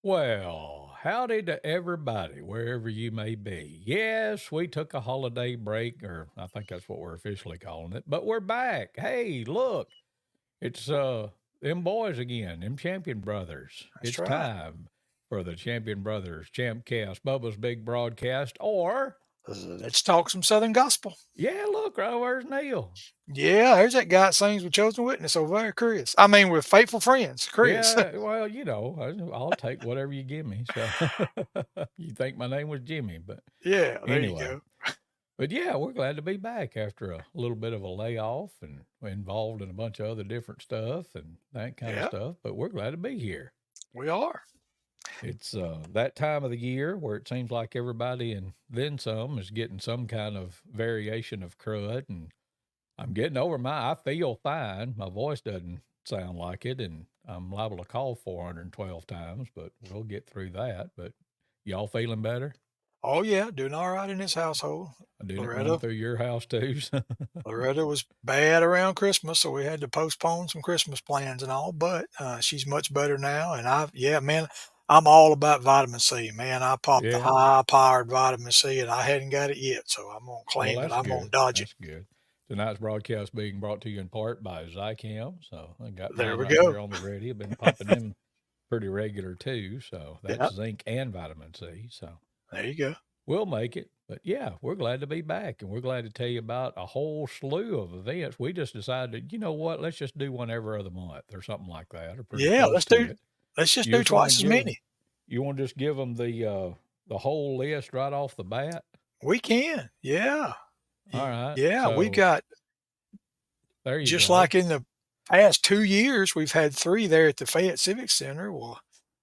Well, howdy to everybody, wherever you may be. Yes, we took a holiday break, or I think that's what we're officially calling it, but we're back. Hey, look, it's them boys again, them Champion Brothers. That's It's right. time for the Champion Brothers ChampCast, Bubba's Big Broadcast, or Let's talk some Southern gospel. yeah, look, right where's Neil? Yeah, there's that guy that sings with Chosen Witness over there, Chris. I mean, with Faithful Friends, Chris. Yeah, well, I'll take whatever you give me. So you think my name was Jimmy, but Yeah, there you anyway. go. But yeah, we're glad to be back after a little bit of a layoff and involved in a bunch of other different stuff and that kind of Yeah, stuff. But we're glad to be here. we are. It's that time of the year where it seems like everybody and then some is getting some kind of variation of crud. And I'm getting over I feel fine. My voice doesn't sound like it. And I'm liable to cough 412 times, but we'll get through that. But y'all feeling better? Oh yeah, doing all right in this household. Did it run Loretta, through your house too? Loretta was bad around Christmas, so we had to postpone some Christmas plans and all. But she's much better now, and yeah, man, I'm all about vitamin C. Man, I popped the Yeah. high-powered vitamin C, and I hadn't got it yet, so I'm gonna Well, claim it. that's I'm gonna good. dodge it. That's good. Tonight's broadcast being brought to you in part by Zycam. So I got There mine we right go. here on the ready. I've been popping them pretty regular too. So that's Yeah, zinc and vitamin C. So there you go. we'll make it. But yeah, we're glad to be back and we're glad to tell you about a whole slew of events. We just decided, you know what, let's just do one every other month or something like that or pretty Yeah, close to it. let's just You do just want to twice as give, many. you want to just give them the whole list right off the bat? We can. Yeah. All right. Yeah, we So got there you just go. like in the past 2 years, we've had 3 there at the Fayette Civic Center. Well,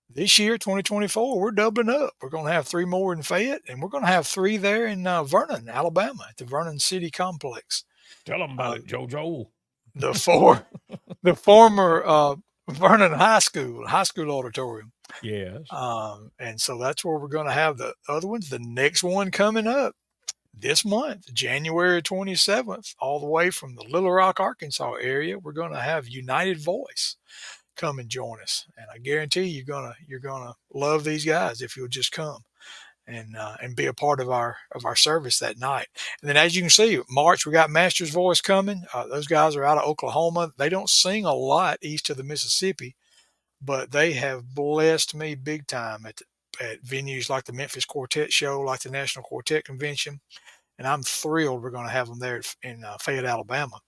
this year, 2024, we're doubling up. We're gonna have 3 more in Fayette, and we're gonna have 3 there in, Vernon, Alabama, at the Vernon City Complex. Tell them about Uh, it, JoJo. the for the former, Vernon High School auditorium. Yes. And so that's where we're gonna have the other ones. The next one coming up this month, January 27th, all the way from the Little Rock, Arkansas area, we're going to have United Voice come and join us, and I guarantee you're gonna love these guys if you'll just come and be a part of our service that night. And then, as you can see, March we got Masters Voice coming. Those guys are out of Oklahoma. They don't sing a lot east of the Mississippi, but they have blessed me big time at venues like the Memphis Quartet Show, like the National Quartet Convention, and I'm thrilled we're going to have them there in Fayette, Alabama.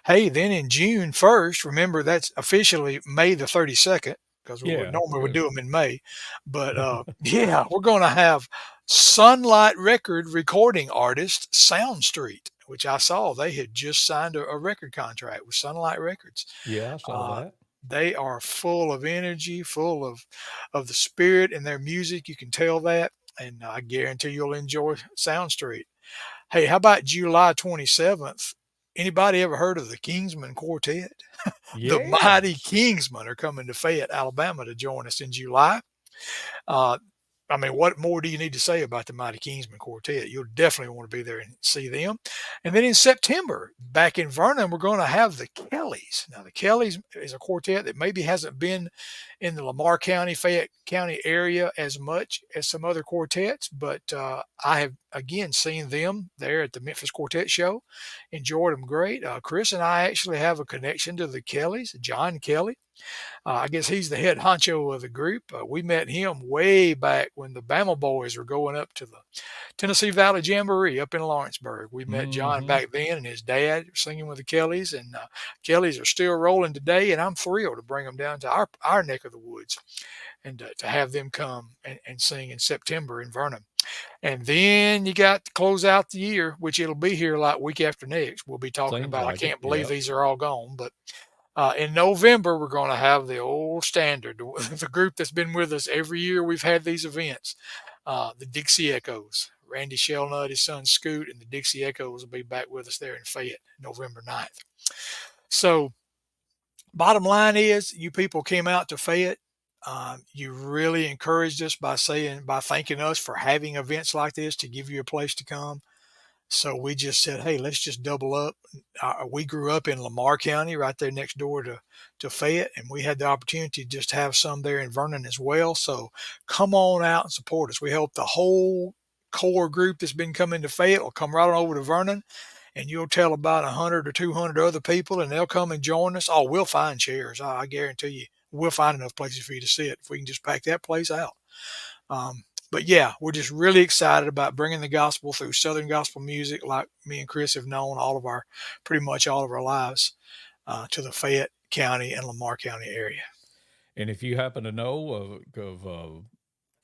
Hey, then in June 1st, remember that's officially May the 32nd because we would Yeah. normally would do them in May, but yeah, we're going to have Sunlight Record recording artist Sound Street, which I saw they had just signed a record contract with Sunlight Records. Yeah, I saw Uh, that. they are full of energy, full of the spirit in their music. You can tell that, and I guarantee you'll enjoy Sound Street. Hey, how about July 27th? Anybody ever heard of the Kingsmen Quartet? The Mighty Yes. Kingsmen are coming to Fayette, Alabama to join us in July. Uh, I mean, what more do you need to say about the Mighty Kingsmen Quartet? You'll definitely want to be there and see them. And then in September, back in Vernon, we're going to have the Kellys. Now, the Kellys is a quartet that maybe hasn't been in the Lamar County, Fayette County area as much as some other quartets, but I have again seen them there at the Memphis Quartet Show. Enjoyed them great. Chris and I actually have a connection to the Kellys, John Kelly. I guess he's the head honcho of the group. We met him way back when the Bama boys were going up to the Tennessee Valley Jamboree up in Lawrenceburg. We met John Mm-hmm. back then and his dad singing with the Kellys, and Kellys are still rolling today. And I'm thrilled to bring them down to our neck of the woods and to have them come and sing in September in Vernon. And then you got to close out the year, which it'll be here like week after next. We'll be talking Seems about. I like it. can't believe Yep. these are all gone, but in November, we're going to have the old standard, the group that's been with us every year we've had these events, the Dixie Echoes. Randy Shellnut, his son Scoot, and the Dixie Echoes will be back with us there in Fayette, November 9th. So, bottom line is, you people came out to Fayette. You really encouraged us by thanking us for having events like this to give you a place to come. So we just said, hey, let's just double up. We grew up in Lamar County, right there next door to Fayette, and we had the opportunity to just have some there in Vernon as well. So come on out and support us. We hope the whole core group that's been coming to Fayette will come right on over to Vernon, and you'll tell about 100 or 200 other people, and they'll come and join us. Oh, we'll find chairs. I guarantee you, we'll find enough places for you to sit if we can just pack that place out. But yeah, we're just really excited about bringing the gospel through Southern gospel music, like me and Chris have known pretty much all of our lives, to the Fayette County and Lamar County area. And if you happen to know of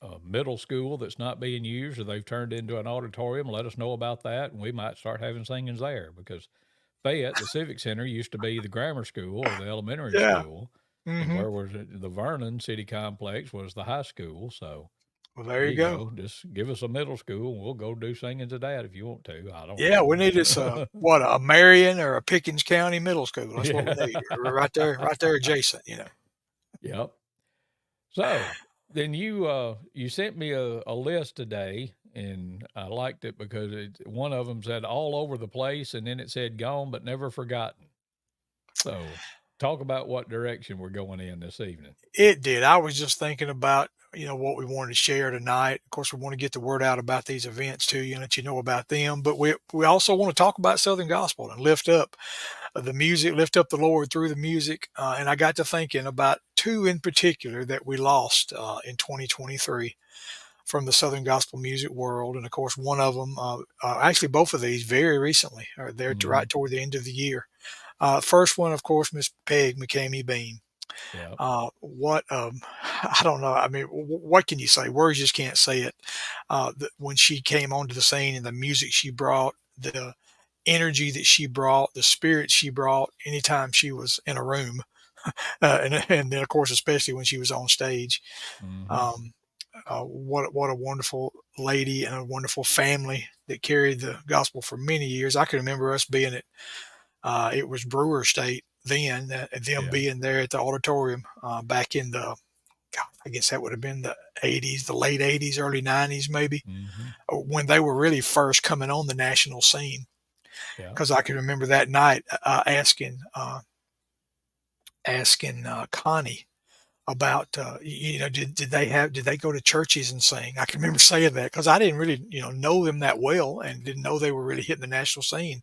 a middle school that's not being used or they've turned into an auditorium, let us know about that, and we might start having singings there because Fayette, the Civic Center, used to be the grammar school or the elementary Yeah. school, and Mm-hmm. where was it? The Vernon City Complex was the high school. So Well, there there you you go. go. Just give us a middle school, and we'll go do singings at that if you want to. I don't Yeah, we know. need us a Marion or a Pickens County middle school. That's what we Yeah. need. Right there adjacent. Yep. So then you sent me a list today, and I liked it because one of them said all over the place, and then it said gone but never forgotten. So talk about what direction we're going in this evening. It did. I was just thinking about, what we wanted to share tonight. Of course, we want to get the word out about these events to you and let you know about them. But we also want to talk about Southern Gospel and lift up the music, lift up the Lord through the music. And I got to thinking about two in particular that we lost in 2023 from the Southern Gospel music world. And of course, one of them, actually both of these very recently, are there Hmm. right toward the end of the year. First one, of course, Miss Peg McCamey Bean. Yep. What I don't know. I mean, what can you say? Words just can't say it. When she came onto the scene and the music she brought, the energy that she brought, the spirit she brought, anytime she was in a room, and then of course, especially when she was on stage. Hmm. Um, what a wonderful lady and a wonderful family that carried the gospel for many years. I can remember us being at it was Brewer State then, them Yeah. being there at the auditorium back in God, I guess that would have been the 80s, the late 80s, early 90s, maybe, Hmm. when they were really first coming on the national scene. Yeah. Because I can remember that night asking Connie about, did they go to churches and sing? I can remember saying that because I didn't really, know them that well and didn't know they were really hitting the national scene.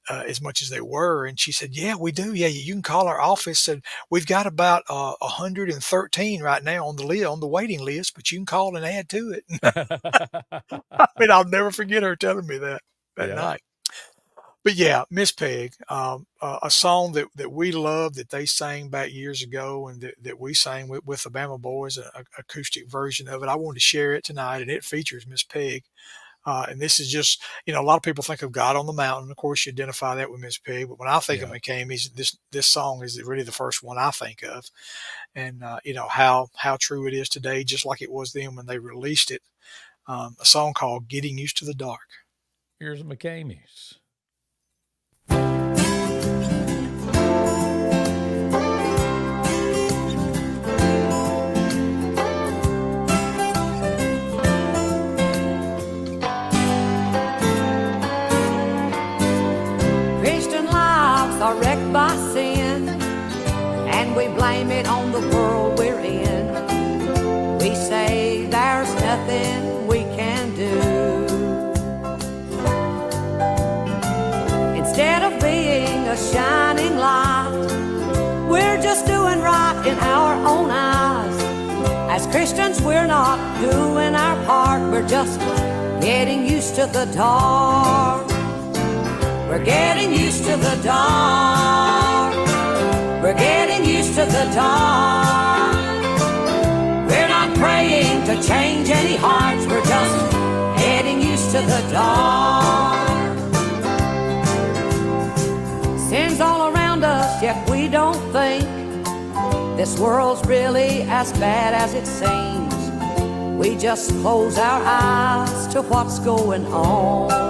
As much as they were. And she said, "Yeah, we do. Yeah, you can call our office, and we've got about 113 right now on the waiting list, but you can call and add to it." I mean, I'll never forget her telling me that Yeah. night. But yeah, Miss Peg, a song that we love that they sang back years ago and that we sang with the Bama Boys, an acoustic version of it. I wanted to share it tonight, and it features Miss Peg. And this is just, a lot of people think of God on the Mountain. Of course, you identify that with Miss Pig. But when I think of Yeah. McCamey's, this song is really the first one I think of. And, how true it is today, just like it was then when they released it. A song called Getting Used to the Dark. Here's McCamey's. Christian lives are wrecked by sin, and we blame it on the world we're in. We say there's nothing we can do. Instead of being a shining light, we're just doing right in our own eyes. As Christians, we're not doing our part, we're just getting used to the dark. We're getting used to the dark. We're getting used to the dark. We're not praying to change any hearts. We're just getting used to the dark. Sin's all around us, yet we don't think this world's really as bad as it seems. We just close our eyes to what's going on.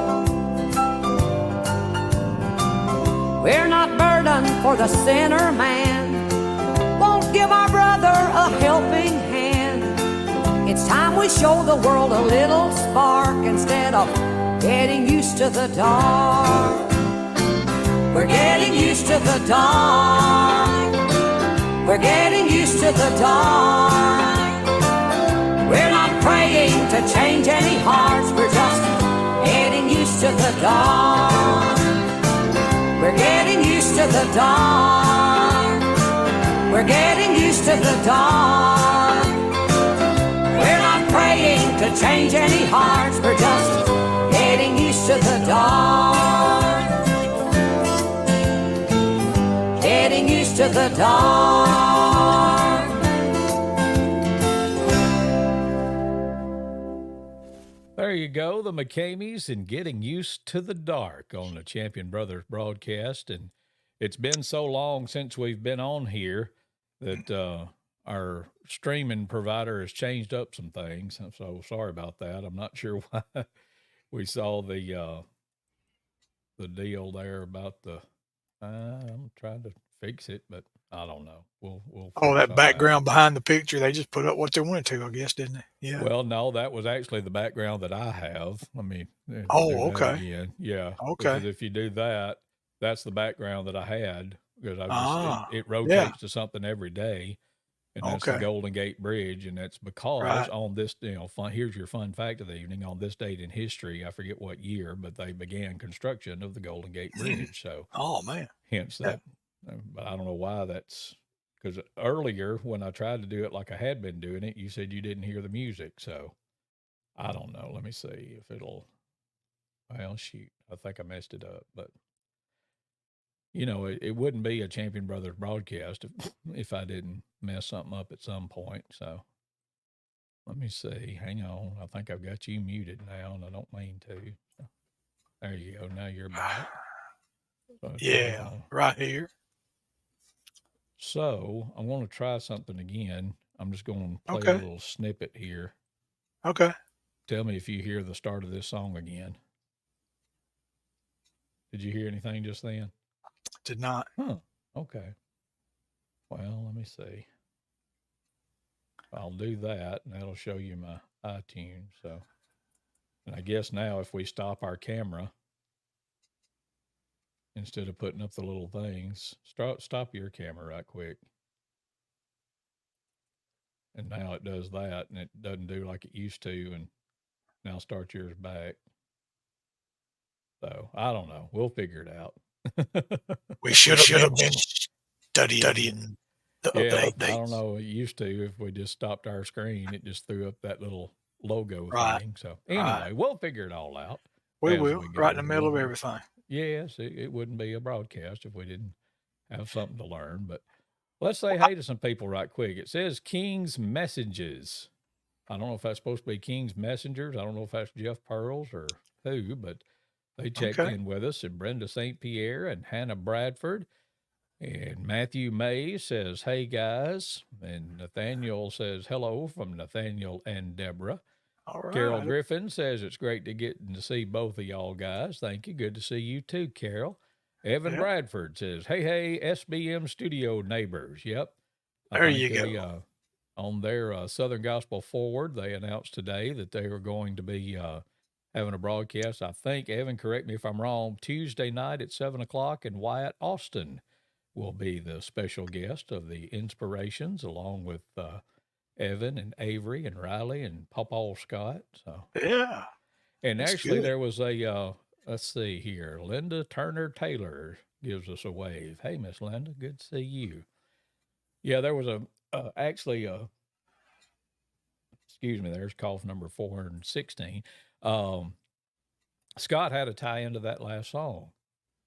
We're not burdened for the sinner man, won't give our brother a helping hand. It's time we show the world a little spark instead of getting used to the dark. We're getting used to the dark. We're getting used to the dark. We're not praying to change any hearts. We're just getting used to the dark. We're getting used to the dark. We're getting used to the dark. We're not praying to change any hearts. We're just getting used to the dark. Getting used to the dark. There you go, the McCameys and Getting Used to the Dark on the Champion Brothers broadcast. And it's been so long since we've been on here that our streaming provider has changed up some things. I'm so sorry about that. I'm not sure why we saw the deal there about the. I'm trying to fix it, but I don't know. We'll Oh, figure that something out. background behind the picture, they just put up what they wanted to, I guess, didn't they? Yeah. Well, no, that was actually the background that I have. Let me do Oh, that okay. again. Yeah, Okay. because if you do that, that's the background that I had because I just Ah, it yeah. rotates to something every day, and that's the Okay. Golden Gate Bridge, and that's because Right. on this, here's your fun fact of the evening. On this date in history, I forget what year, but they began construction of the Golden Gate Bridge. So Oh, man. hence Yeah. that. But I don't know why that's because earlier when I tried to do it like I had been doing it, you said you didn't hear the music. So I don't know. Let me see if it'll. Well, shoot, I think I messed it up. But it wouldn't be a Champion Brothers broadcast if I didn't mess something up at some point. So let me see. Hang on. I think I've got you muted now, and I don't mean to. So, there you go. Now you're back. So Yeah, right here. So I'm going to try something again. I'm just going to play a Okay. little snippet here. Okay. Tell me if you hear the start of this song again. Did you hear anything just then? Did not. Huh. Okay. Well, let me see. I'll do that, and that'll show you my iTunes. So, and I guess now if we stop our camera instead of putting up the little things, stop your camera right quick. And now it does that, and it doesn't do like it used to. And now start yours back. So I don't know. We'll figure it out. We should have been studying the Yeah, I updates. don't know. It used to, if we just stopped our screen, it just threw up that little logo Right. thing. So Right. anyway, we'll figure it all out. We as will. we go. Right in the middle of everything. Yes, it wouldn't be a broadcast if we didn't have something to learn. But let's say hey to some people right quick. It says King's Messages. I don't know if that's supposed to be King's Messengers. I don't know if that's Jeff Pearls or who, but they checked Okay. in with us, and Brenda St. Pierre and Hannah Bradford. And Matthew May says, hey guys. And Nathaniel says, hello from Nathaniel and Deborah. All right. Carol Griffin says, it's great to get to see both of y'all guys. Thank you. Good to see you too, Carol. Evan Yep. Bradford says, hey, SBM studio neighbors. Yep. There you go. On their Southern Gospel Forward, they announced today that they are going to be having a broadcast. I think, Evan, correct me if I'm wrong, Tuesday night at 7 o'clock, and Wyatt Austin will be the special guest of the Inspirations, along with Evan and Avery and Riley and Paul Scott. So Yeah. and That's actually good. there was a let's see here, Linda Turner Taylor gives us a wave. Hey, Miss Linda, good to see you. Yeah, there was actually excuse me, there's cough number 416. Scott had a tie into that last song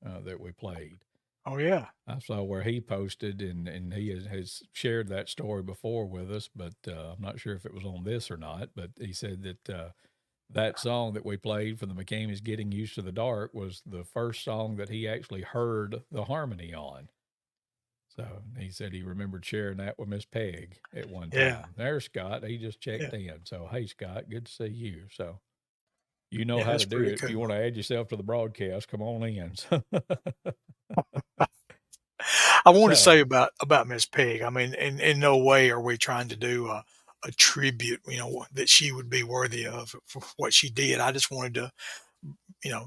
that we played. Oh, yeah. I saw where he posted, and he has shared that story before with us, but I'm not sure if it was on this or not. But he said that that song that we played for the McCameys, Getting Used to the Dark, was the first song that he actually heard the harmony on. So he said he remembered sharing that with Miss Peg at one time. Yeah. There's Scott. He just checked in. So, hey, Scott, good to see you. So you know Yeah, how that's to do pretty it. If you cool. want to add yourself to the broadcast, come on in. I want to So- say about Miss Peg. I mean, in no way are we trying to do a tribute, that she would be worthy of for what she did. I just wanted to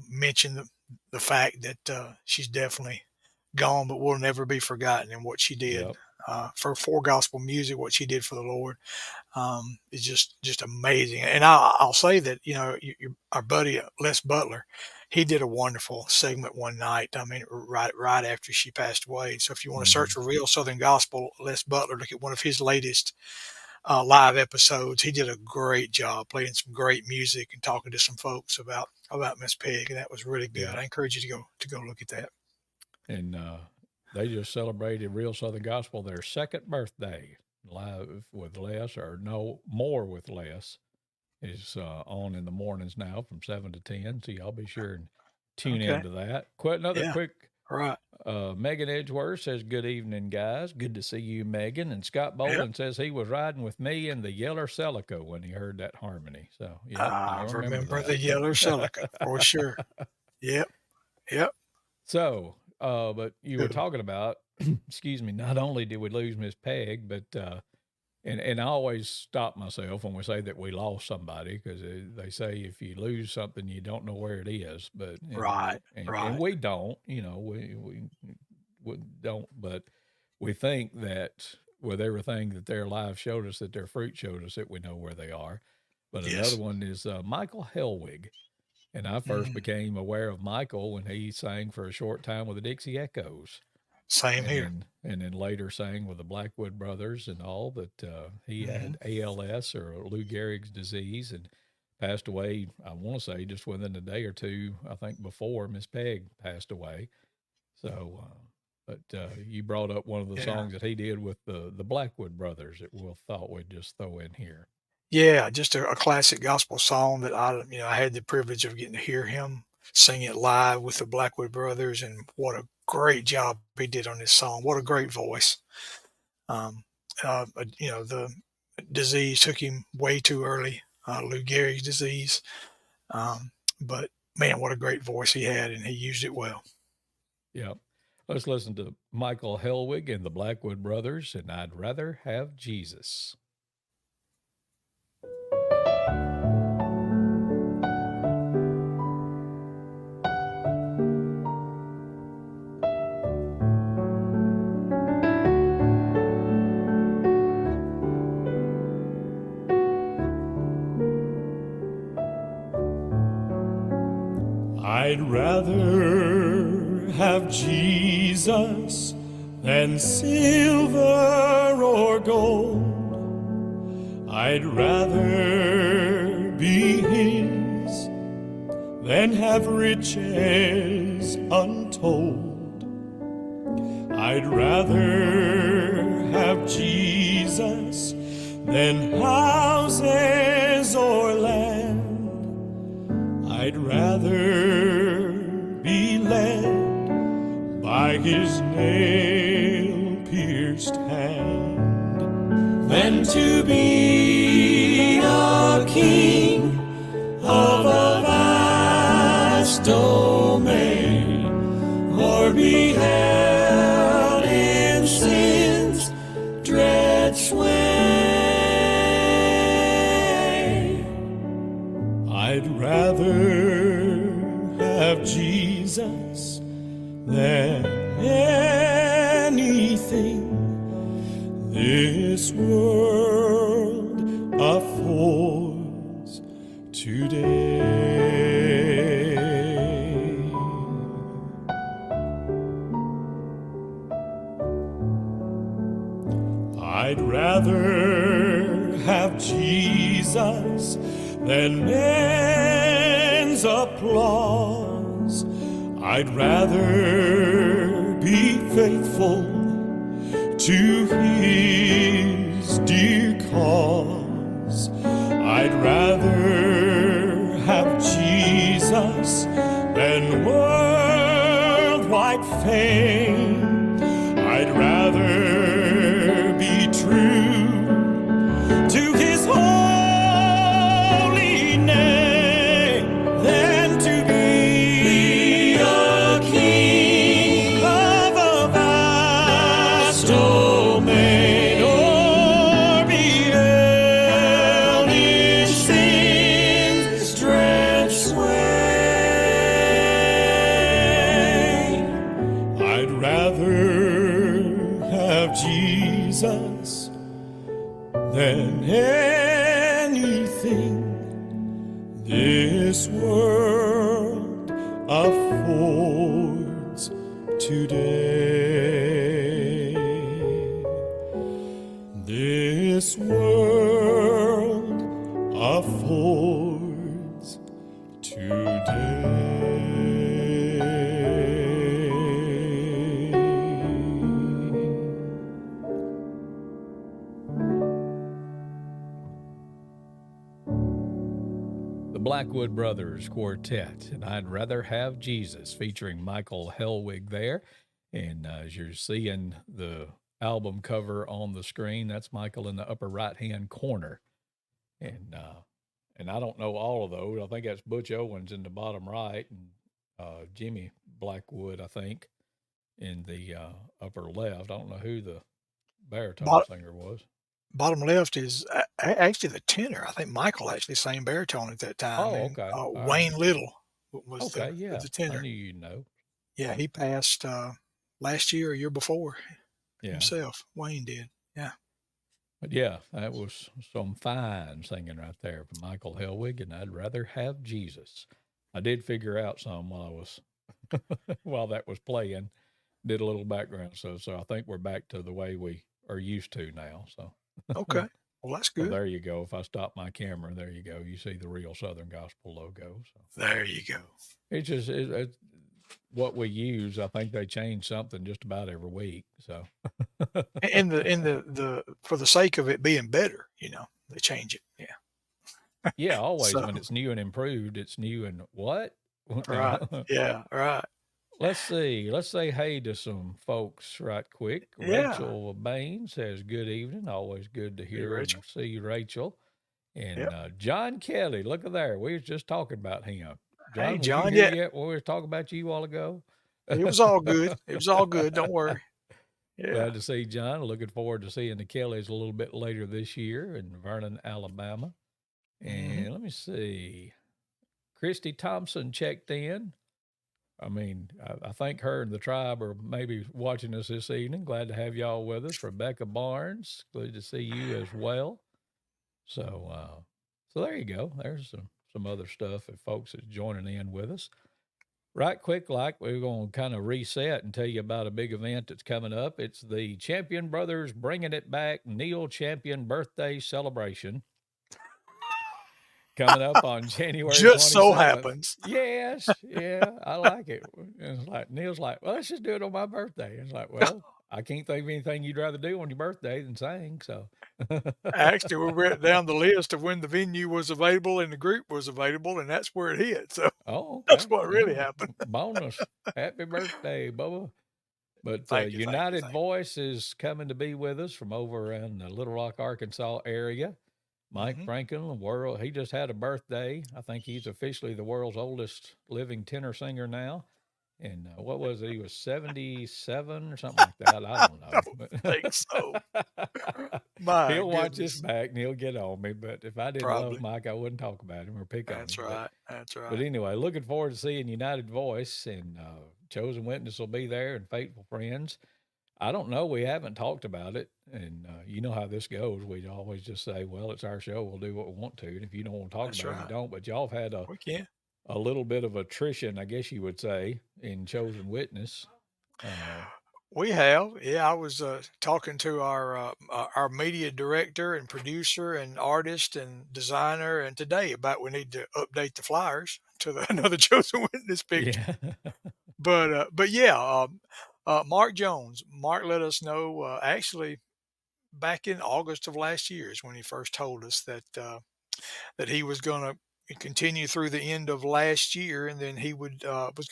mention the fact that she's definitely gone, but will never be forgotten. And what she did Yep. for gospel music, what she did for the Lord, is just amazing. And I'll say that our buddy Les Butler, he did a wonderful segment one night. I mean, right after she passed away. So if you want to search Hmm. for real Southern gospel, Les Butler, look at one of his latest live episodes. He did a great job playing some great music and talking to some folks about Miss Peg, and that was really good. Yeah. I encourage you to go look at that. And they just celebrated Real Southern Gospel their second birthday live with Les, or no more with Les. Is on in the mornings now from 7 to 10. So y'all be sure and tune Okay. into that. Another Yeah. quick. Right. Megan Edgeworth says, "Good evening, guys. Good to see you, Megan." And Scott Yep. Bolin says he was riding with me in the Yeller Celica when he heard that harmony. So, yep, I I remember remember the Yeller Celica for sure. Yep. Yep. So, but you were Good one. talking about, excuse me, not only did we lose Miss Peg, but and I always stop myself when we say that we lost somebody, because they say if you lose something, you don't know where it is. But Right. and Right. we don't, we don't. But we think that with everything that their live showed us, that their fruit showed us, that we know where they are. But another Yes. one is Michael Helwig, and I first Mhm. became aware of Michael when he sang for a short time with the Dixie Echoes, Same and here. then later sang with the Blackwood Brothers and all. But he Hmm. had ALS, or Lou Gehrig's disease, and passed away. I want to say just within a day or two. I think before Miss Peg passed away. So, but you brought up one of the Yeah. songs that he did with the Blackwood Brothers that we'll thought we'd just throw in here. Yeah. Just a classic gospel song that I had the privilege of getting to hear him sing it live with the Blackwood Brothers, and what a great job he did on this song. What a great voice. Um, the disease took him way too early, Lou Gehrig's disease. Um, but man, what a great voice he had, and he used it well. Yep. Let's listen to Michael Helwig and the Blackwood Brothers, and I'd rather have Jesus. I'd rather have Jesus than silver or gold. I'd rather be His than have riches untold. I'd rather have Jesus than houses or land. I'd rather be led by His nail-pierced hand than to be a king of a vast domain, or be held in sin's dread sway. I'd rather have Jesus than anything this world affords today. I'd rather have Jesus than men's applause. I'd rather be faithful to His dear cause. I'd rather have Jesus than worldwide fame. I'd rather be true to His holy name than to be a king of a vast. 'Cause I'd rather have Jesus than silver or gold. I'd rather be His than houses or land. I'd rather be true to His holy name than to be a king of a vast domain, or be this world affords today. This world affords today. The Blackwood Brothers Quartet, and I'd Rather Have Jesus, featuring Michael Hellwig there. And as you're seeing the album cover on the screen, that's Michael in the upper right hand corner. And I don't know all of those. I think that's Butch Owens in the bottom right, and Jimmy Blackwood, I think, in the upper left. I don't know who the baritone Bot- singer was. Bottom left is actually the tenor. I think Michael actually sang baritone at that time, Oh, and okay. All Wayne right. Little was Okay, the yeah. was the I tenor. knew you'd know. Yeah, he passed last year or year before Yeah. himself. Wayne did. Yeah. But yeah, that was some fine singing right there from Michael Hellwig, and I'd rather have Jesus. I did figure out some while I was while that was playing. Did a little background stuff, so I think we're back to the way we are used to now. So Okay. Well, that's so good. there you go. If I stop my camera, there you go. You see the real Southern Gospel logo. So There you go. it's just it's what we use. I think they change something just about every week. So And the for the sake of it being better, they change it. Yeah. yeah, always So when it's new and improved, it's new and what? right. Yeah. Right. Let's see. Let's say hey to some folks right quick. Yeah. Rachel Bain says, good evening. Always good to Hey, hear and Rachel. see Rachel. And Yep. John Kelly, look at there. We was just talking about him. John, Hey, were you John. here Yeah. yet when we were talking about you a while ago? It was all good. It was all good. Don't worry. Yeah. Glad to see John. Looking forward to seeing the Kellys a little bit later this year in Vernon, Alabama. And let me see. Christy Thompson checked in. I mean, I think her and the tribe are maybe watching us this evening. Glad to have y'all with us. Rebecca Barnes, good to see you as well. So, so there you go. There's some other stuff if folks is joining in with us. Right quick, like we're going to kind of reset and tell you about a big event that's coming up. It's the Champion Brothers Bringing It Back Neal Champion Birthday Celebration coming up on January Just so 27th. happens. Yes, yeah, I like it. And it's like Neal's like, well, let's just do it on my birthday. It's like, well, I can't think of anything you'd rather do on your birthday than sing. So Actually, we went down the list of when the venue was available and the group was available, and that's where it hit. So oh, okay. that's what really happened. Bonus. Happy birthday, Bubba. But Thank you. United Voice is coming to be with us from over in the Little Rock, Arkansas area. Mike Franklin, he just had a birthday. I think he's officially the world's oldest living tenor singer now. And what was it? He was 77 or something like that. I don't know. I think so. My He'll watch goodness. this back and he'll get on me. But if I didn't Probably. love Mike, I wouldn't talk about him or pick on him. That's right. That's right. But anyway, looking forward to seeing United Voice, and Chosen Witness will be there, and Faithful Friends. I don't know. We haven't talked about it, and you know how this goes. We always just say, "Well, it's our show. We'll do what we want to." And if you don't want to talk That's about it, right. you don't. But y'all have had We can. a little bit of attrition, I guess you would say, in Chosen Witness. We have. Yeah, I was talking to our media director and producer and artist and designer, and today about we need to update the flyers to another Chosen Witness picture. Yeah. But yeah, Mark Jones. Mark let us know actually back in August of last year is when he first told us that he was going to continue through the end of last year, and then he was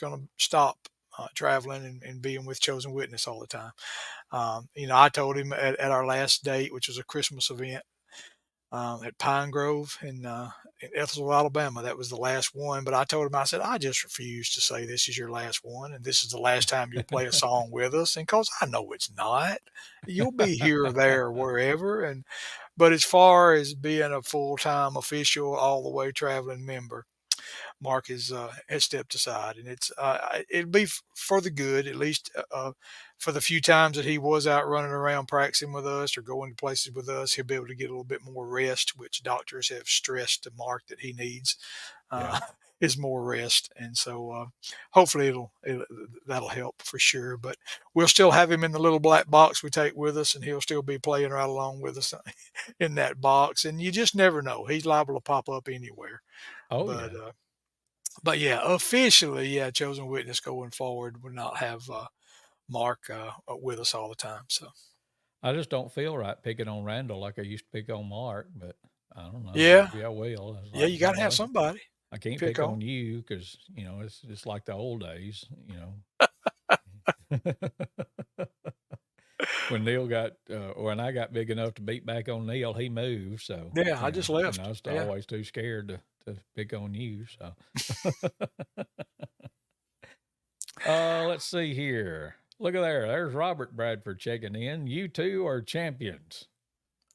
going to stop traveling and being with Chosen Witness all the time. I told him at our last date, which was a Christmas event at Pine Grove in Ethelsville, Alabama. That was the last one. But I told him, I said, I just refuse to say this is your last one, and this is the last time you'll play a song with us. And because I know it's not, you'll be here or there or wherever. But as far as being a full-time official, all the way traveling member, Mark has stepped aside, and it'll be for the good, at least for the few times that he was out running around practicing with us or going to places with us. He'll be able to get a little bit more rest, which doctors have stressed to Mark that he needs. Yeah. Is more rest, and so hopefully that'll help for sure. But we'll still have him in the little black box we take with us, and he'll still be playing right along with us in that box. And you just never know; he's liable to pop up anywhere. Oh, But yeah. but yeah, officially, yeah, chosen witness going forward would not have Mark with us all the time. So I just don't feel right picking on Randall like I used to pick on Mark, but I don't know. yeah, Maybe I will. It's yeah, like, you you got to have know, somebody I to can't pick pick on. on you because, it's just like the old days, When Neil when I got big enough to beat back on Neil, he moved. So, Yeah, I just left. I was Yeah. always too scared to pick on you. So, let's see here. Look at there. There's Robert Bradford checking in. You two are champions.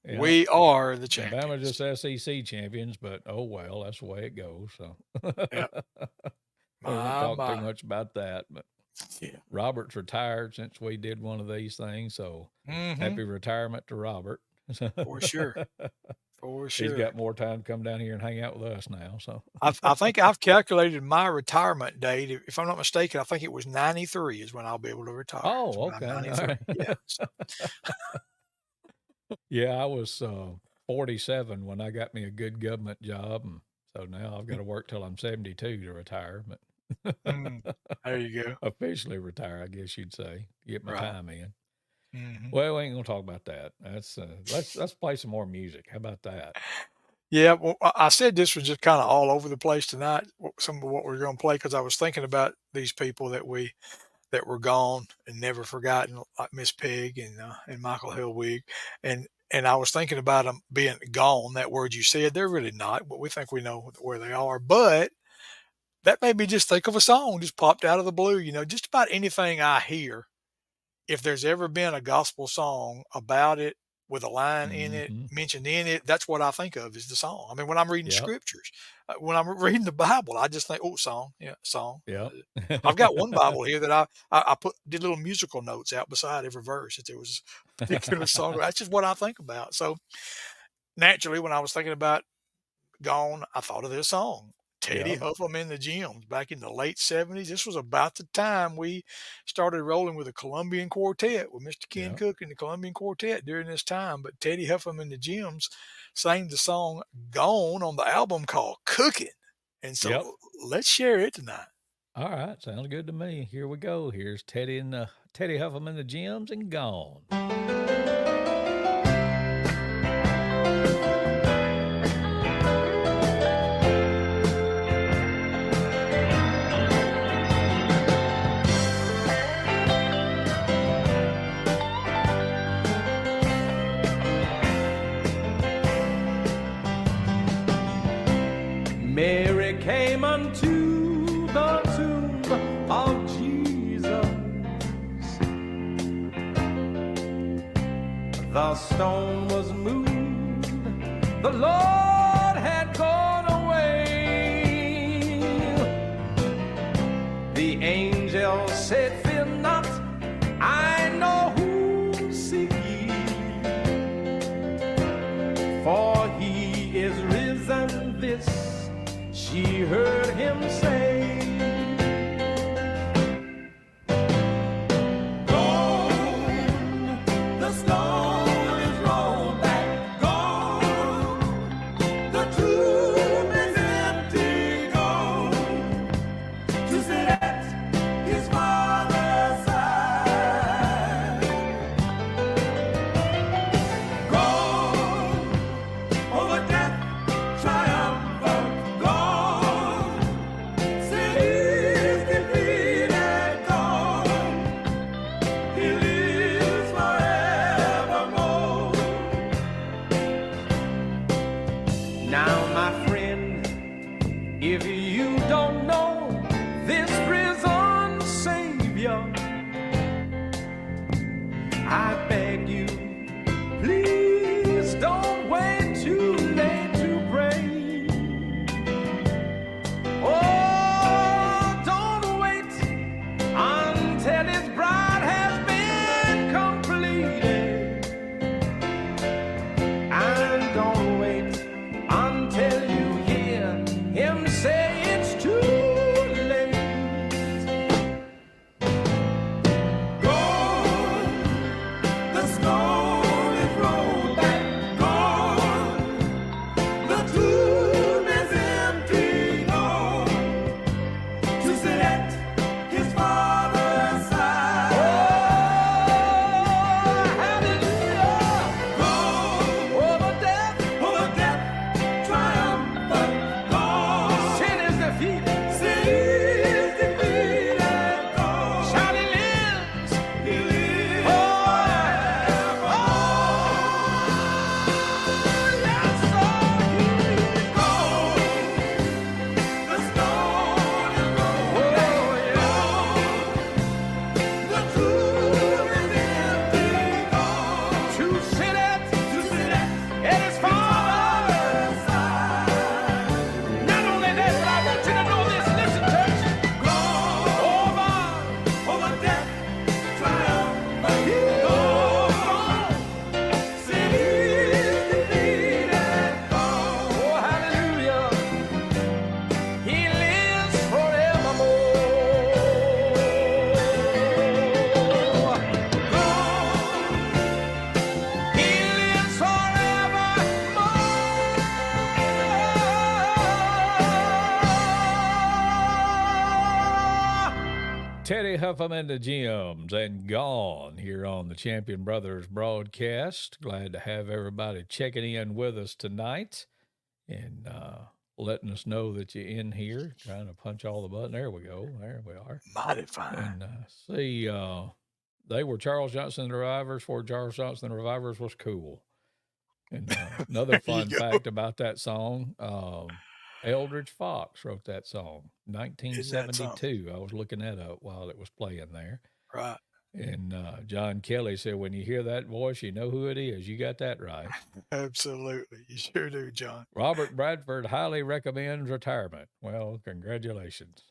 Yeah. We are the Alabama champions. just SEC champions, but oh well, that's the way it goes. So Yeah. we won't talk too My. much about that. But Yeah. Robert's retired since we did one of these things. So Mm-hmm. happy retirement to Robert. For sure. For He's sure. got more time to come down here and hang out with us now. So I think I've calculated my retirement date. If I'm not mistaken, I think it was 93 is when I'll be able to retire. oh, It's when I'm okay. All 93. right. Yeah. So, Yeah, I was 47 when I got me a good government job, and so now I've got to work till I'm 72 to retire. But there you go. officially retire, I guess you'd say. Get my Right. time in. Mm-hmm. Well, we ain't gonna talk about that. That's let's play some more music. How about that? Yeah. Well, I said this was just kind of all over the place tonight. Some of what we're going to play because I was thinking about these people that were gone and never forgotten, like Miss Peg and Michael Hellwig, and I was thinking about them being gone. That word you said, they're really not, but we think we know where they are. But that made me just think of a song just popped out of the blue. Just about anything I hear, if there's ever been a gospel song about it with a line in it Mm-hmm. mentioned in it, that's what I think of is the song. I mean, when I'm reading Yep. scriptures, when I'm reading the Bible, I just think, oh, song, yeah, song. Yep. I've got one Bible here that I did little musical notes out beside every verse that there was a particular song. That's just what I think about. So naturally, when I was thinking about gone, I thought of this song. Teddy Yep. Huffam in the Gems back in the late 70s. This was about the time we started rolling with a Colombian quartet with Mr. Ken Yep. Cook and the Colombian quartet during this time. But Teddy Huffam in the Gems sang the song Gone on the album called Cooking. And so Yep. let's share it tonight. All right, sounds good to me. Here we go. Here's Teddy Huffam in the Gems and Gone. Mary came unto the tomb of Jesus. The stone was moved, the Lord had gone away. The angel said, "Fear not, I know whom seek ye, for he is risen this." She heard him say, "Gone, the stone is rolled back, gone, the tomb is empty, gone, to sit at his Father's side. Gone, over death triumphant, gone, sin is defeated, gone, he lives forevermore." Now, my friend, if you don't know this risen Savior, I beg you, please don't wait too late to pray. Teddy Huffam and the Gems and Gone here on the Champion Brothers broadcast. Glad to have everybody checking in with us tonight and letting us know that you're in here. Trying to punch all the buttons. There we go. There we are. Mighty fine. And see, they were Charles Johnson and the Revivers before Charles Johnson and the Revivers was cool. And another fun fact about that song, Eldridge Fox wrote that song, 1972. I was looking that up while it was playing there. Right. And John Kelly said, when you hear that voice, you know who it is. You got that right. Absolutely. You sure do, John. Robert Bradford highly recommends retirement. Well, congratulations.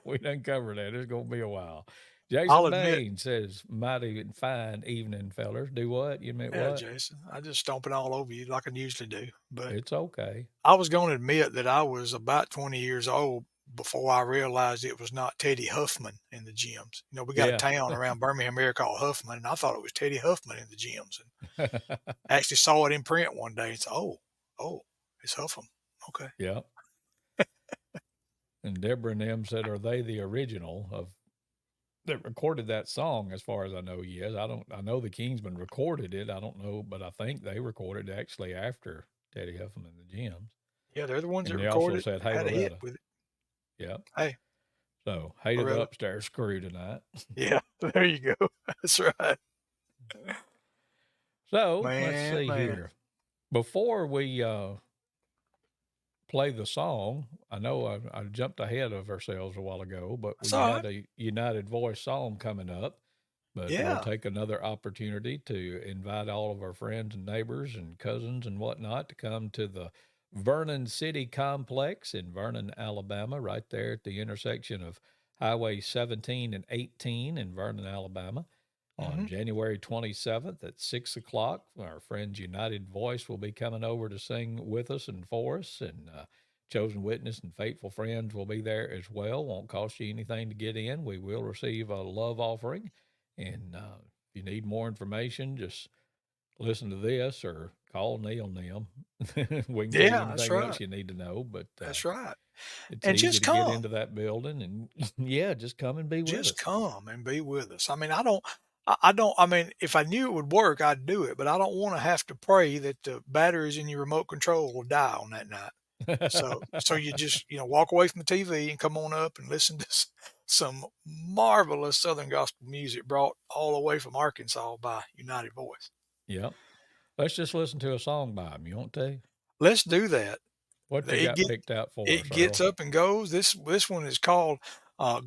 We done covered that. It's going to be a while. Jason Bain says, mighty fine evening, fellers. Do what? You meant Yeah, what? Jason. I just stomping all over you like I usually do. But It's okay. I was going to admit that I was about 20 years old before I realized it was not Teddy Huffman in the Gems. You know, we got a town around Birmingham area called Huffman, and I thought it was Teddy Huffman in the Gems. And I actually saw it in print one day and said, oh, it's Huffam. Okay. Yeah. And Deborah and them said, are they the original of that recorded that song? As far as I know, yes. I know the Kingsmen recorded it. I don't know, but I think they recorded it actually after Teddy Huffam and the Gems. Yeah, they're the ones And that they recorded also said, hey, had a hit Loretta. with it. Yeah. Hey. So, hey to the Loretta. upstairs crew tonight. Yeah, there you go. That's right. So, let's see here. Before we play the song, I know I jumped ahead of ourselves a while ago, but we had a United Voice song coming up. But we'll take another opportunity to invite all of our friends and neighbors and cousins and whatnot to come to the Vernon City Complex in Vernon, Alabama, right there at the intersection of Highway 17 and 18 in Vernon, Alabama. On January 27th at 6 o'clock, our friends United Voice will be coming over to sing with us and for us, and Chosen Witness and Faithful Friends will be there as well. Won't cost you anything to get in. We will receive a love offering, and if you need more information, just listen to this or call Neal and them. We can tell you anything else you need to know, but that's right. It's and easy just to come. get into that building, and just come and be with us. Just come and be with us. I mean, I mean, if I knew it would work, I'd do it, but I don't want to have to pray that the batteries in your remote control will die on that night. So you just, walk away from the TV and come on up and listen to some marvelous Southern gospel music brought all the way from Arkansas by United Voice. Yep. Let's just listen to a song by them. You want to? Let's do that. What they got picked out for us? It gets up and goes. This one is called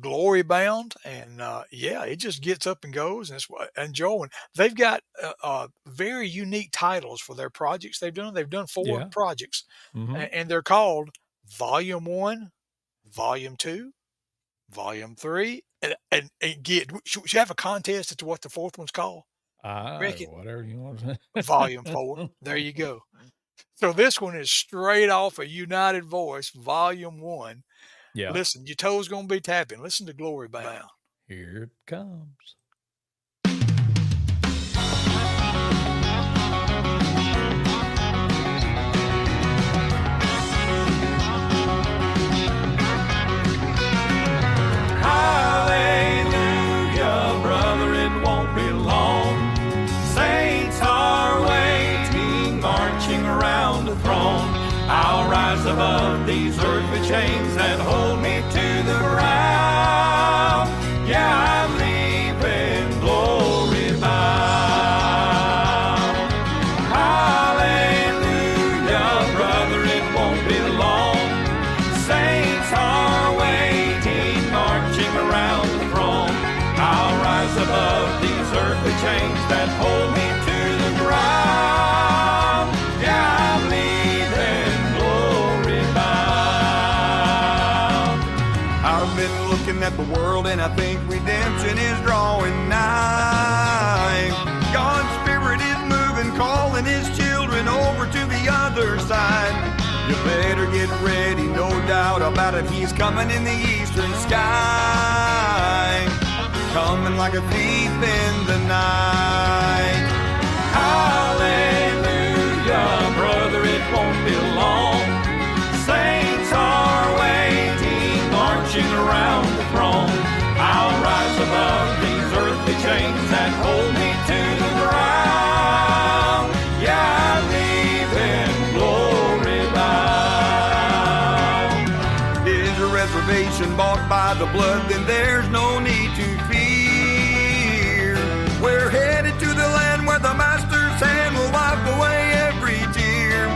Glory Bound, and it just gets up and goes, and it's enjoying. They've got very unique titles for their projects they've done. They've done 4 projects, and they're called Volume 1, Volume 2, Volume 3, and should have a contest as to what the 4th one's called. Whatever you want to say. Volume 4. There you go. So this one is straight off of United Voice, Volume 1. Yeah. Listen, your toes going to be tapping. Listen to Glory Bound. Here it comes. Hallelujah, brother, it won't be long. Saints are waiting, marching around the throne. I'll rise above these earthly chains that hold me to the ground. Yeah, I'm leaving glory bound. Hallelujah, brother, it won't be long. Saints are waiting, marching around the throne. I'll rise above these earthly chains that hold me to the ground. Yeah, I'm leaving glory bound. I've been looking at the world and I think redemption is drawing nigh. God's Spirit is moving, calling His children over to the other side. You better get ready, no doubt about it, He's coming in the eastern sky. Coming like a thief in the night. Hallelujah, brother, it won't be long. Saints are waiting, marching around the throne. I'll salvation bought by the blood, then there's no need to fear. We're headed to the land where the Master's hand will wipe away every tear.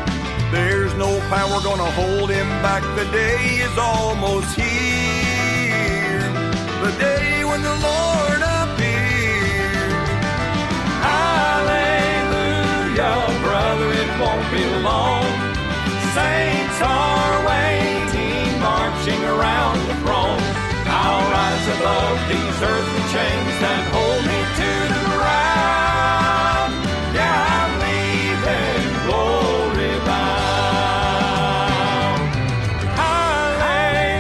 There's no power gonna hold him back. The day is almost here. The day when the Lord appears. Hallelujah, brother, it won't be long. Saints are waiting, marching around the throne. I'll rise above these earthly chains that hold me to the ground. Yeah, I'm leaving glory bound. Hallelujah,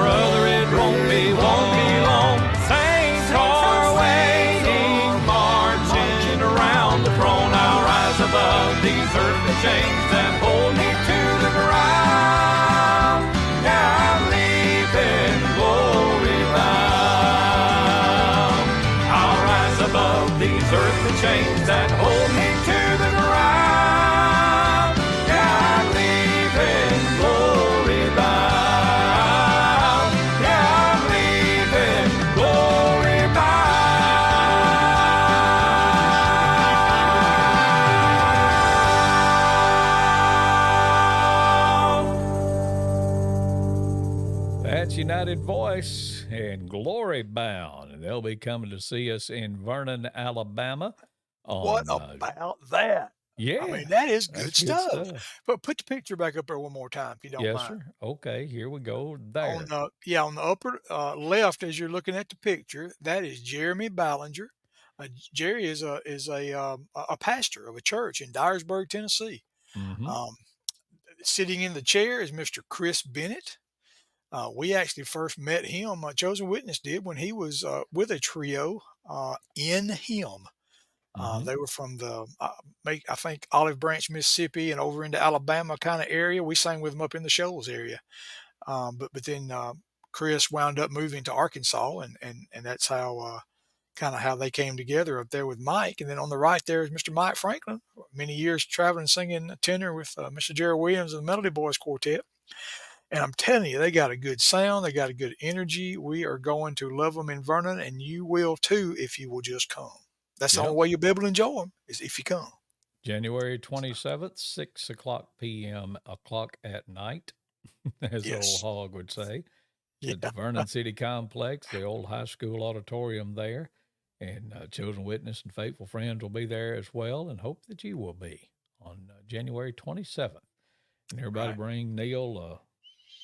brother, it won't be long. Saints are waiting, marching around the throne. I'll rise above these earthly chains that hold me to the ground. Yeah, I'm leaving glory bound. I'll rise above these earthly chains that hold me to the ground. Yeah, I'm leaving glory bound. Yeah, I'm leaving glory bound. That's United Voice and Glory Bound. And they'll be coming to see us in Vernon, Alabama. What about that? Yeah. I mean, that is good that's stuff. But put the picture back up there one more time, if you don't Yes, mind. sir. Okay, here we go. There. On the upper left, as you're looking at the picture, that is Jeremy Ballinger. Jerry is a pastor of a church in Dyersburg, Tennessee. Mhm. Sitting in the chair is Mr. Chris Bennett. We actually first met him, Chosen Witness did, when he was with a trio in him. They were from the, I think, Olive Branch, Mississippi, and over into Alabama kind of area. We sang with them up in the Shoals area. But then Chris wound up moving to Arkansas, and that's how kind of how they came together up there with Mike. And then on the right there is Mr. Mike Franklin, many years traveling, singing tenor with Mr. Jerry Williams and the Melody Boys Quartet. And I'm telling you, they got a good sound. They got a good energy. We are going to love them in Vernon, and you will too if you will just come. That's the only way you'll be able to enjoy them is if you come. January 27th, 6 p.m. at night, as the old hog would say, at the Vernon City Complex, the old high school auditorium there. And Chosen Witness and Faithful Friends will be there as well, and hope that you will be on January 27th. And everybody bring Neal a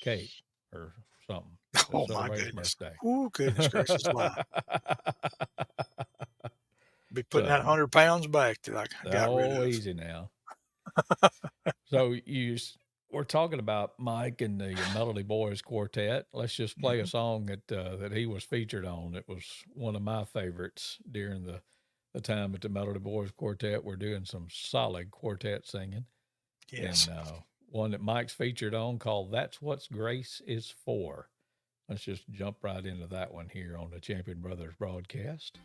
cake or something. Oh, my goodness. Birthday. Oh, goodness gracious. Wow. Be putting that 100 pounds back that I got rid of. Easy now. So we're talking about Mike and the Melody Boys Quartet. Let's just play a song that he was featured on. It was one of my favorites during the time at the Melody Boys Quartet. We're doing some solid quartet singing. Yes. And one that Mike's featured on called That's What Grace Is For. Let's just jump right into that one here on the Champion Brothers broadcast.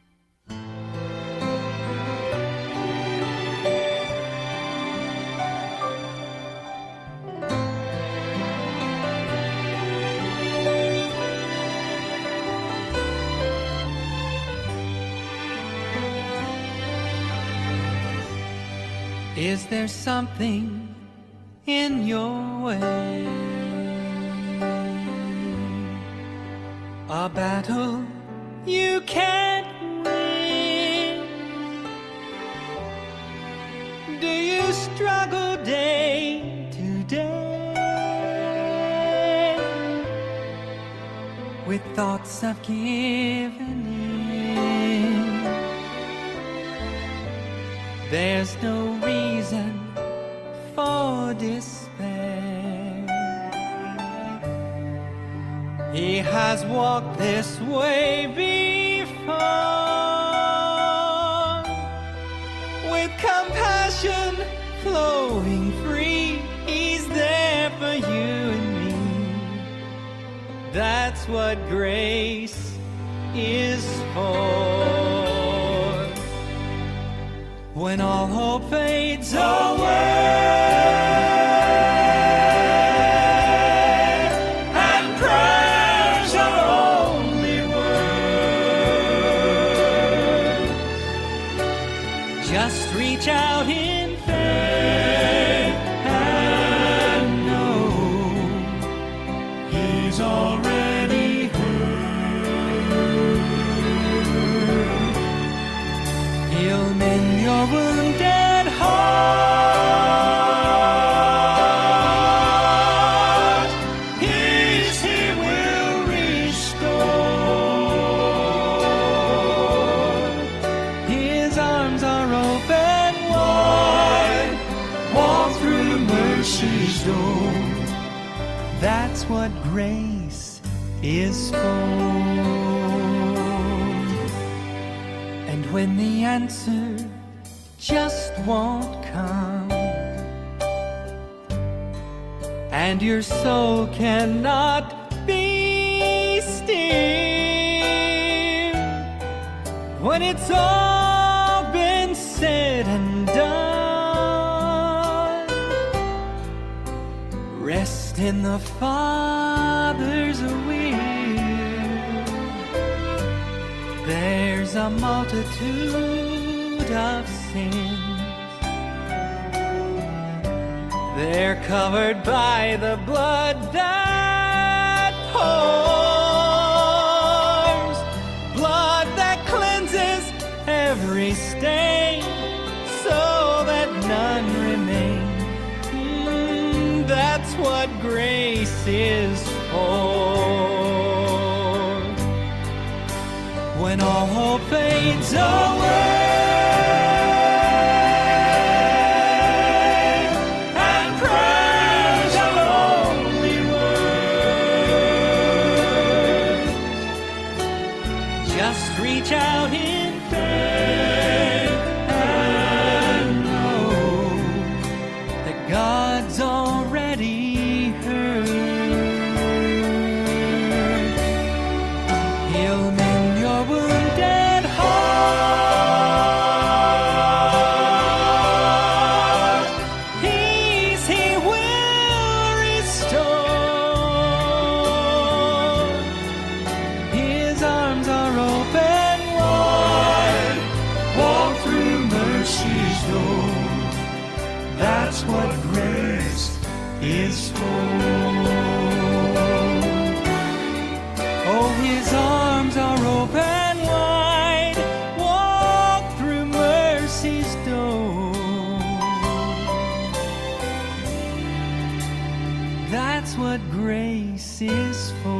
Is there something in your way? A battle you can't win? Do you struggle day to day with thoughts of giving in? There's no reason for despair. He has walked this way before. With compassion flowing free, he's there for you and me. That's what grace is for. When all hope fades away and mercy's door. That's what grace is for. And when the answer just won't come, and your soul cannot be still, when it's all been said and done, rest in the Father's will. There's a multitude of sins, they're covered by the blood that pours, blood that cleanses every stain, so that none remain. That's what grace is for. When all hope fades away, reach out in faith and know that God's already heard. He'll mend your wounded heart. Peace He will restore. His arms are open. That's what grace is for. Oh, His arms are open wide. Walk through mercy's door. That's what grace is for.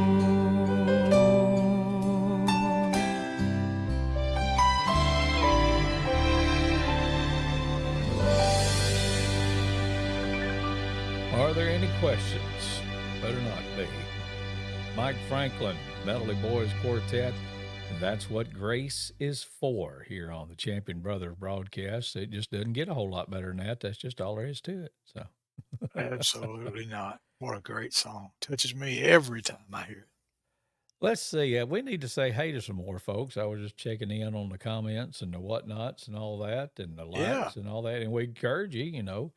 Are there any questions? Better not be. Mike Franklin, Medley Boys Quartet, and that's what grace is for here on the Champion Brothers broadcast. It just doesn't get a whole lot better than that. That's just all there is to it. So, Absolutely not. What a great song. Touches me every time I hear it. let's see. We need to say hey to some more folks. I was just checking in on the comments and the whatnots and all that, and the Yeah. likes and all that. And we encourage you,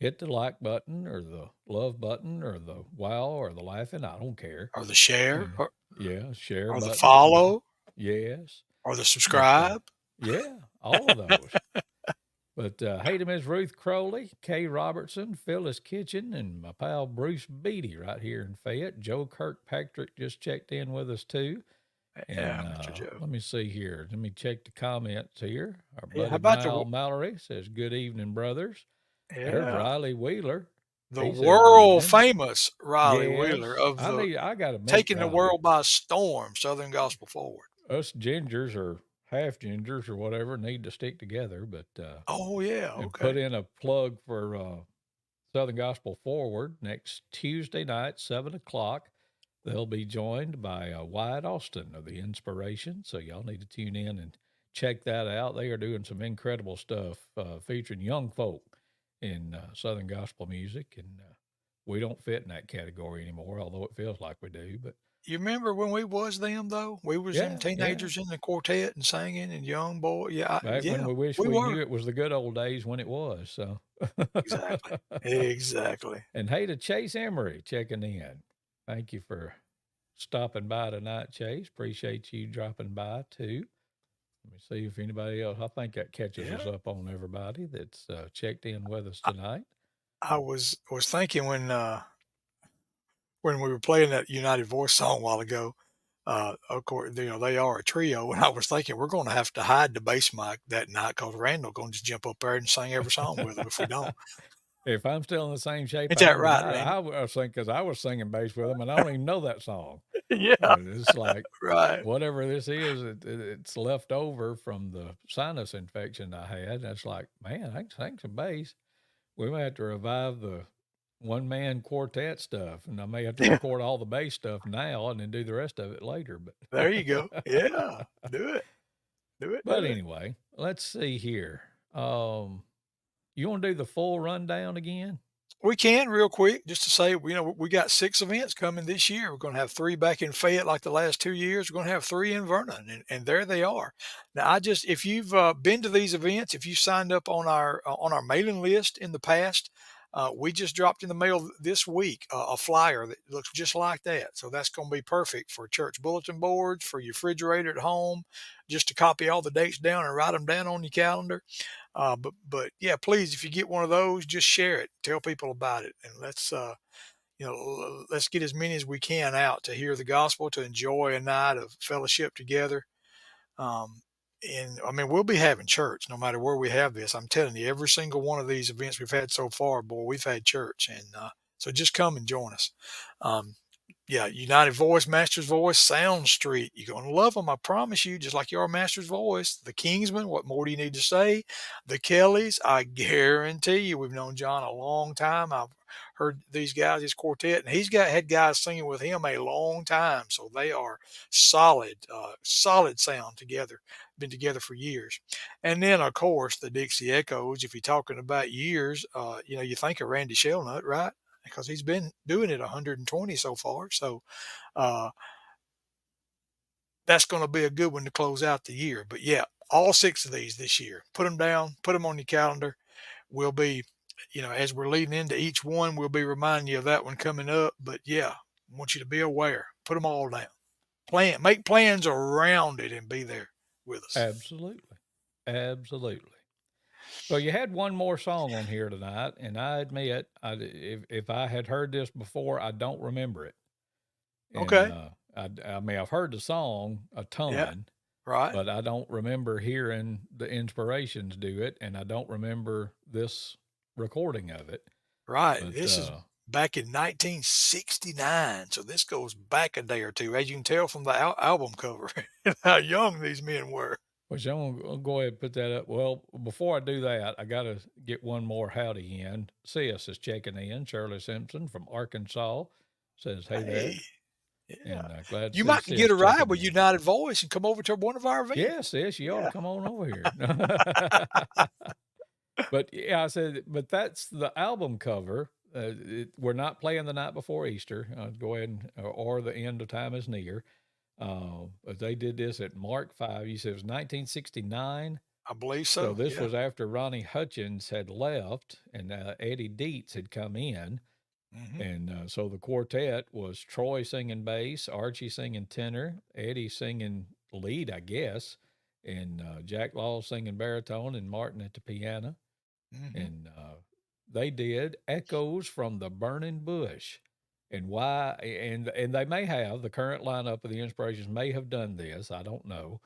hit the like button or the love button or the wow or the laughing. I don't care. Or the share, Yeah, share or the button. follow, Yes. or the subscribe. Yeah, all of those. But hey to Ms. Ruth Crowley, Kay Robertson, Phyllis Kitchen, and my pal Bruce Beatty right here in Fayette. Joe Kirkpatrick just checked in with us too. Yeah, And Mr. Joe. let me see here. Let me check the comments here. Our Yeah, how buddy about Niall Mallory says, "Good evening, brothers." There's yeah, Riley Wheeler. the He said, "Good world evening." famous Riley Wheeler Yes, of the I got to meet Taking the Riley. World by Storm, Southern Gospel Forward. Us gingers or half gingers or whatever need to stick together, but Oh yeah, and okay. put in a plug for Southern Gospel Forward next Tuesday night, 7 o'clock. They'll be joined by Wyatt Austin of the Inspiration. So y'all need to tune in and check that out. They are doing some incredible stuff featuring young folk in Southern Gospel music. And we don't fit in that category anymore, although it feels like we do. But You remember when we was them though? We was them yeah, teenagers in the quartet and singing and young boy. Yeah, back when yeah, we wish we we were. knew it was the good old days when it was. So Exactly. Exactly. And hey to Chase Emery checking in. Thank you for stopping by tonight, Chase. Appreciate you dropping by too. Let me see if anybody else. I think that catches us Yeah. up on everybody that's checked in with us tonight. I was thinking when we were playing that United Voice song a while ago, of course, they are a trio, and I was thinking we're going to have to hide the bass mic that night because Randall going to just jump up there and sing every song with him if we don't. If I'm still in the same shape Ain't I that am right, tonight, Randy? I was thinking because I was singing bass with him and I don't even know that song. Yeah, And it's like right. whatever this is, it's left over from the sinus infection I had. That's like, man, I can sing some bass. We might have to revive one-man quartet stuff, and I may have to record all the bass stuff now and then do the rest of it later. But There you go. Yeah, do it. Do it. but Do it. anyway, let's see here. You want to do the full rundown again? We can real quick just to say, we got 6 events coming this year. We're going to have 3 back in Fayette like the last 2 years. We're going to have 3 in Vernon, and there they are. Now, if you've been to these events, if you signed up on our mailing list in the past, we just dropped in the mail this week a flyer that looks just like that. So that's going to be perfect for church bulletin boards, for your refrigerator at home, just to copy all the dates down and write them down on your calendar. But yeah, please, if you get one of those, just share it, tell people about it, and let's get as many as we can out to hear the gospel, to enjoy a night of fellowship together. And I mean, we'll be having church no matter where we have this. I'm telling you, every single one of these events we've had so far, boy, we've had church, and so just come and join us. Yeah, United Voice, Master's Voice, Sound Street. You're going to love them, I promise you, just like you are Master's Voice. The Kingsmen, what more do you need to say? The Kellys, I guarantee you, we've known John a long time. I've heard these guys, his quartet, and he's had guys singing with him a long time. So they are solid sound together, been together for years. And then, of course, the Dixie Echoes. If you're talking about years, you think of Randy Shellnut, right? Because he's been doing it 120 so far. So that's going to be a good one to close out the year. But yeah, all 6 of these this year. Put them down, put them on your calendar. We'll be, as we're leading into each one, we'll be reminding you of that one coming up. But yeah, I want you to be aware. Put them all down. Make plans around it and be there with us. Absolutely. Absolutely. Well, you had one more song on here tonight, and I admit, if I had heard this before, I don't remember it. And, Okay. I mean, I've heard the song a ton, Yeah. Right. but I don't remember hearing the Inspirations do it, and I don't remember this recording of it. Right. But, This is back in 1969, so this goes back a day or two, as you can tell from the album cover, how young these men were. which I'm going to go ahead and put that up. Well, before I do that, I got to get one more howdy in. Sis is checking in. Shirley Simpson from Arkansas says, hey there. Hey, yeah. And glad to You see might Sis get a ride checking with in. United Voice and come over to one of our events. Yes, sis, you ought to come on over here. But yeah, I said, but that's the album cover. We're not playing the night before Easter. Go ahead or the end of time is near. But they did this at Mark 5. You said it was 1969. I believe So so. this Yeah. was after Ronnie Hutchins had left and Eddie Dietz had come in. Mhm. And so the quartet was Troy singing bass, Archie singing tenor, Eddie singing lead, I guess, and Jack Law singing baritone, and Martin at the piano. Mhm. And they did Echoes from the Burning Bush. And why? And they may have, the current lineup of the Inspirations may have done this. I don't know.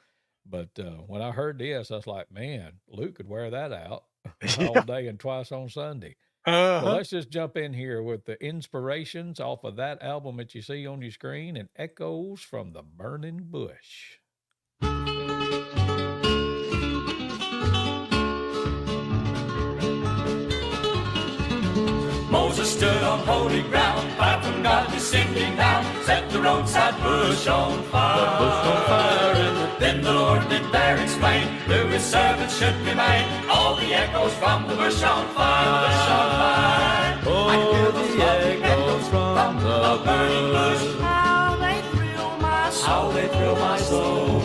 But when I heard this, I was like, man, Luke could wear that out all day and twice on Sunday. So Uh-huh. let's just jump in here with the Inspirations off of that album that you see on your screen, and Echoes from the Burning Bush. Moses stood on holy ground, fire from God descending down, set the roadside bush on fire. Then the Lord did there explain, who his servants should remain. All the echoes from the bush on fire, I can hear those lovely echoes from the burning bush. How they thrill my soul. How they thrill my soul.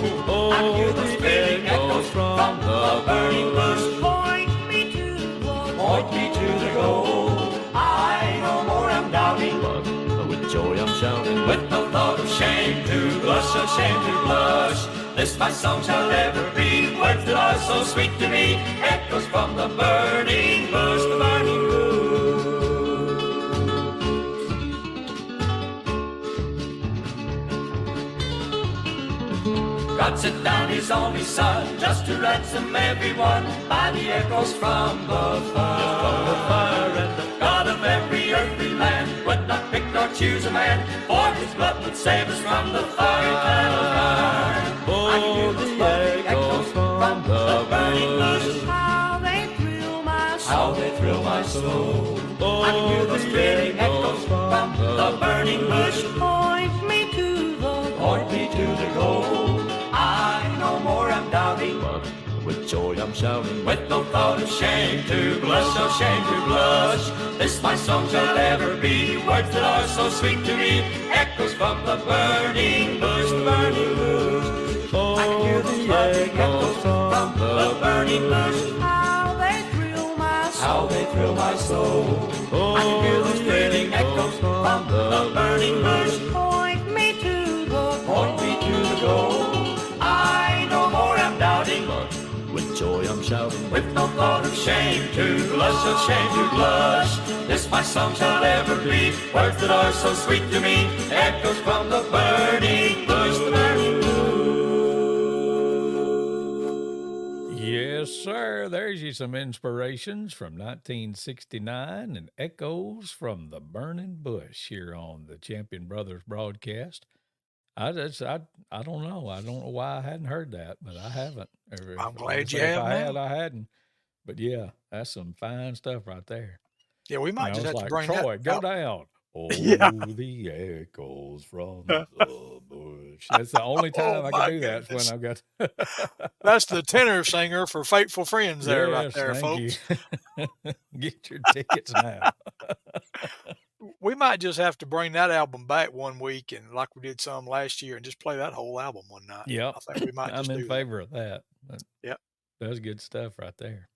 I can hear those thrilling echoes from the burning bush. Point me to the Point me to the goal. I no more am doubting, but with joy I'm shouting. With no thought of shame to blush, of shame to blush. This my song shall ever be. Words that are so sweet to me. Echoes from the burning bush, the burning bush. God sent down his only son just to ransom everyone by the echoes from the fire. And the God of every earthly land would not pick nor choose a man, for his blood would save us from the fire, eternal fire. I can hear those lovely echoes from the burning bush. How they thrill my soul. How they thrill my soul. I can hear those thrilling echoes from the burning bush. Point me to the Goal. I no more am doubting, but with joy I'm shouting. with no thought of shame to blush, no shame to blush. This my song shall ever be, words that are so sweet to me, echoes from the burning bush, the burning bush. I can hear those loving echoes from the burning bush. How they thrill my soul. How they thrill my soul. I can hear those thrilling echoes from the burning bush. Point me to the Point me to the goal. I no more am doubting, But with joy I'm shouting. with no thought of shame to blush, no shame to blush. This my song shall ever be, words that are so sweet to me, echoes from the burning bush, the burning bush. Yes, sir. There's you some inspirations from 1969 and echoes from the burning bush here on the Champion Brothers broadcast. I don't know. I don't know why I hadn't heard that, but I haven't. I'm glad you If have I had, now. I hadn't. But yeah, that's some fine stuff right there. Yeah, we And might I just was have to like, bring Troy, that go out. down. Oh, Yeah. the echoes from the bush. That's the only time Oh I my can do that. goodness. Is when I've got. That's the tenor singer for Faithful Friends there, right Yes, there, thank folks. you. Get your tickets now. We might just have to bring that album back one week and like we did some last year and just play that whole album one night. Yep. I think we might I'm just in do that. favor of that. Yep. That's good stuff right there.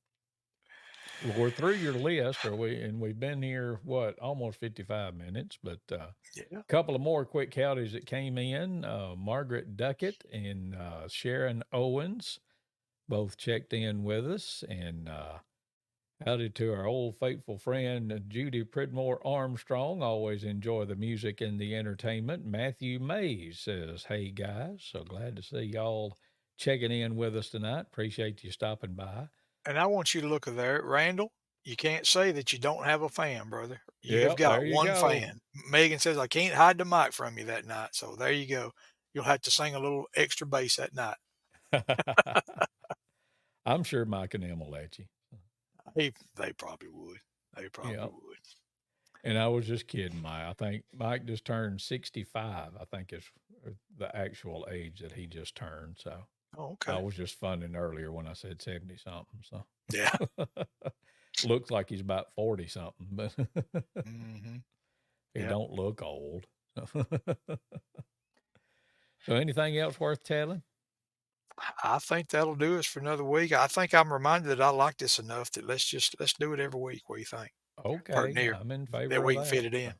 Well, we're through your list, and we've been here almost 55 minutes, but Yeah. a couple of more quick counties that came in. Margaret Duckett and Sharon Owens both checked in with us, and howdy to our old faithful friend Judy Pridmore Armstrong. Always enjoy the music and the entertainment. Matthew Mays says, "Hey guys, so glad to see y'all checking in with us tonight. Appreciate you stopping by." And I want you to look at there, Randall. You can't say that you don't have a fan, brother. You have Yep, there got you one go. fan. Megan says, I can't hide the mic from you that night. So there you go. You'll have to sing a little extra bass that night. I'm sure Mike and Em will let you. They probably would. They probably Yep. would. And I was just kidding, Mike. I think Mike just turned 65. I think is the actual age that he just turned. So Oh, I okay. was just funning earlier when I said 70 something. So Yeah. looks like he's about 40 something, but hmm he Yeah. don't look old. So anything else worth telling? I think that'll do us for another week. I think I'm reminded that I like this enough that let's do it every week. What do you think? Okay, Pardon here. I'm in That favor we of can fit that. it in.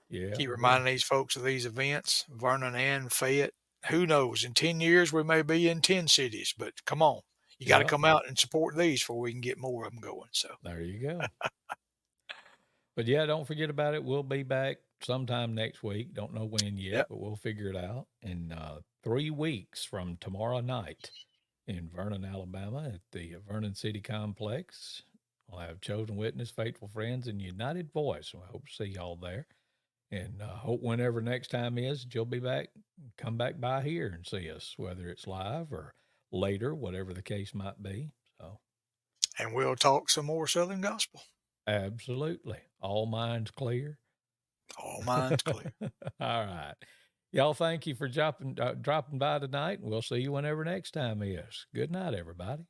Yeah, Keep yeah. reminding these folks of these events, Vernon and Fayette. Who knows? In 10 years, we may be in 10 cities, but come on. You got to Yep. come out and support these before we can get more of them going. So, There you go. But yeah, don't forget about it. We'll be back sometime next week. Don't know when yet, yep. but we'll figure it out. In 3 weeks from tomorrow night in Vernon, Alabama, at the Vernon City Complex, we'll have Chosen Witness, Faithful Friends, and United Voice. We hope to see y'all there. And hope whenever next time is, that you'll be back, come back by here and see us, whether it's live or later, whatever the case might be. So, And we'll talk some more Southern Gospel. absolutely. All minds clear. All minds clear. All right. Y'all, thank you for dropping by tonight. We'll see you whenever next time is. Good night, everybody.